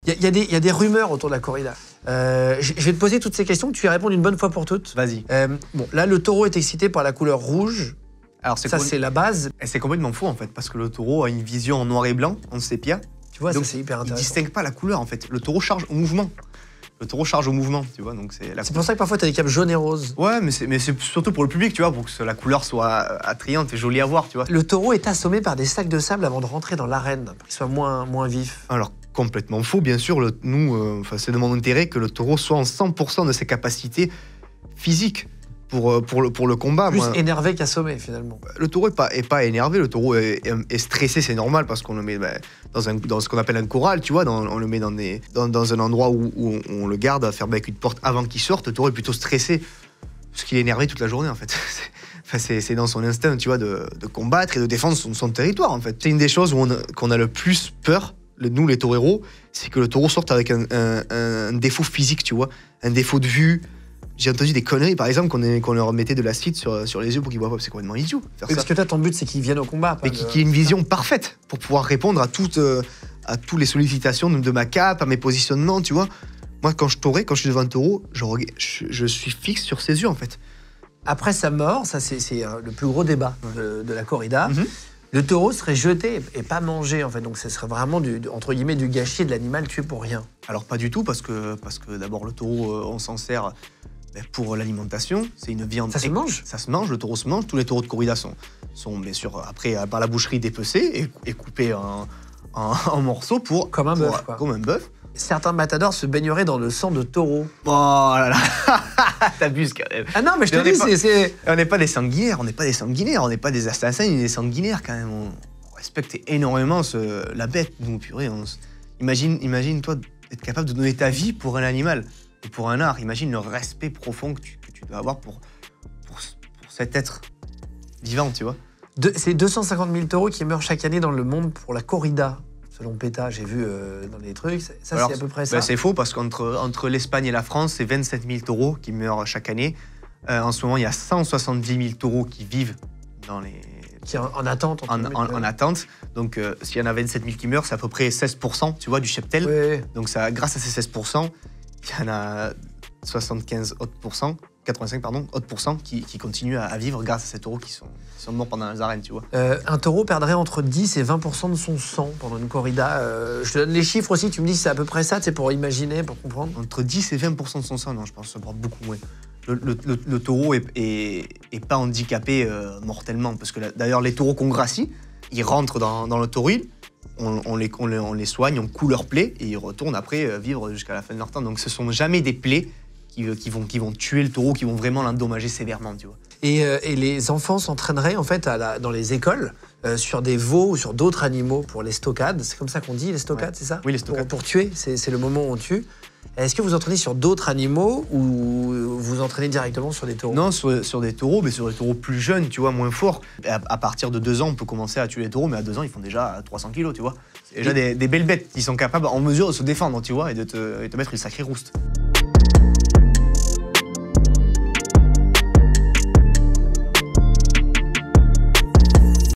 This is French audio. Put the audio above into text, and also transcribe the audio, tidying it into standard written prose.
Il y a des rumeurs autour de la corrida. Je vais te poser toutes ces questions, tu y réponds une bonne fois pour toutes. Vas-y. Bon, là, le taureau est excité par la couleur rouge. Alors, ça, c'est la base. C'est complètement faux, en fait, parce que le taureau a une vision en noir et blanc, en sépia. Tu vois, donc, ça, c'est hyper il intéressant. distingue pas la couleur, en fait. Le taureau charge au mouvement. Le taureau charge au mouvement, tu vois, donc c'est pour ça que parfois, tu as des capes jaunes et roses. Ouais, mais c'est surtout pour le public, tu vois, pour que la couleur soit attrayante et jolie à voir, tu vois. Le taureau est assommé par des sacs de sable avant de rentrer dans l'arène, pour qu'il soit moins vif. Alors, complètement faux, bien sûr. C'est de mon intérêt que le taureau soit en 100% de ses capacités physiques pour le combat. Plus énervé qu'assommé, finalement. Le taureau est pas énervé, le taureau est stressé, c'est normal, parce qu'on le met dans ce qu'on appelle un corral, tu vois, on le met dans un endroit où on le garde fermé avec une porte avant qu'il sorte. Le taureau est plutôt stressé, parce qu'il est énervé toute la journée, en fait. C'est dans son instinct, tu vois, de combattre et de défendre son territoire, en fait. C'est une des choses qu'on a le plus peur, nous, les taureaux, c'est que le taureau sorte avec un défaut physique, tu vois, un défaut de vue. J'ai entendu des conneries, par exemple, qu'on leur mettait de l'acide sur les yeux pour qu'ils voient pas. C'est complètement idiot. Parce que toi, ton but, c'est qu'ils viennent au combat. Mais qu'il y ait une vision parfaite pour pouvoir répondre à toutes les sollicitations de ma cape, à mes positionnements, tu vois. Moi, quand je suis devant un taureau, je suis fixe sur ses yeux, en fait. Après sa mort, ça c'est le plus gros débat de la corrida, le taureau serait jeté et pas mangé, en fait. Donc ce serait vraiment, entre guillemets, du gâchis de l'animal tué pour rien. Alors pas du tout, parce que d'abord, le taureau, on s'en sert pour l'alimentation. C'est une viande... Ça se mange? Ça se mange, le taureau se mange. Tous les taureaux de corrida sont bien sûr, après, par la boucherie, dépecés et coupés en morceaux comme un bœuf, quoi. Comme un bœuf. Certains matadors se baigneraient dans le sang de taureau. Oh là là, t'abuses quand même. Ah non, mais je te dis, on n'est pas des sanguinaires, on n'est pas des assassins ni des sanguinaires quand même. On respecte énormément la bête, nous, purée. Imagine, toi, être capable de donner ta vie pour un animal et pour un art. Imagine le respect profond que tu dois avoir pour cet être vivant, tu vois. C'est 250 000 taureaux qui meurent chaque année dans le monde pour la corrida. Selon PETA, j'ai vu dans les trucs. Ça, c'est à peu près ça. C'est faux, parce qu'entre l'Espagne et la France, c'est 27 000 taureaux qui meurent chaque année. En ce moment, il y a 170 000 taureaux qui vivent dans les... Qui en attente. En attente. Donc, s'il y en a 27 000 qui meurent, c'est à peu près 16%, tu vois, du cheptel. Oui. Donc, grâce à ces 16%, il y en a 85 autres pourcents qui continuent à vivre grâce à ces taureaux qui sont morts pendant les arènes, tu vois. Un taureau perdrait entre 10 et 20% de son sang pendant une corrida. Je te donne les chiffres aussi, tu me dis si c'est à peu près ça, c'est pour imaginer, pour comprendre. Entre 10 et 20% de son sang, non, je pense que ça prend beaucoup moins. Le taureau est pas handicapé mortellement, parce que d'ailleurs, les taureaux qu'on gracie, ils rentrent dans le tauril, on les soigne, on coud leurs plaies, et ils retournent après vivre jusqu'à la fin de leur temps. Donc ce sont jamais des plaies qui vont tuer le taureau, qui vont vraiment l'endommager sévèrement, tu vois. Et les enfants s'entraîneraient en fait dans les écoles sur des veaux ou sur d'autres animaux pour les stockades. C'est comme ça qu'on dit, les stockades, c'est ça? Oui, les stockades. Pour tuer, c'est le moment où on tue. Est-ce que vous entraînez sur d'autres animaux ou vous entraînez directement sur des taureaux? Non, sur des taureaux, mais sur des taureaux plus jeunes, tu vois, moins forts. À partir de 2 ans, on peut commencer à tuer les taureaux, mais à 2 ans, ils font déjà 300 kilos, tu vois. C'est déjà des belles bêtes qui sont capables, en mesure de se défendre, tu vois, et de te mettre une sacrée rouste.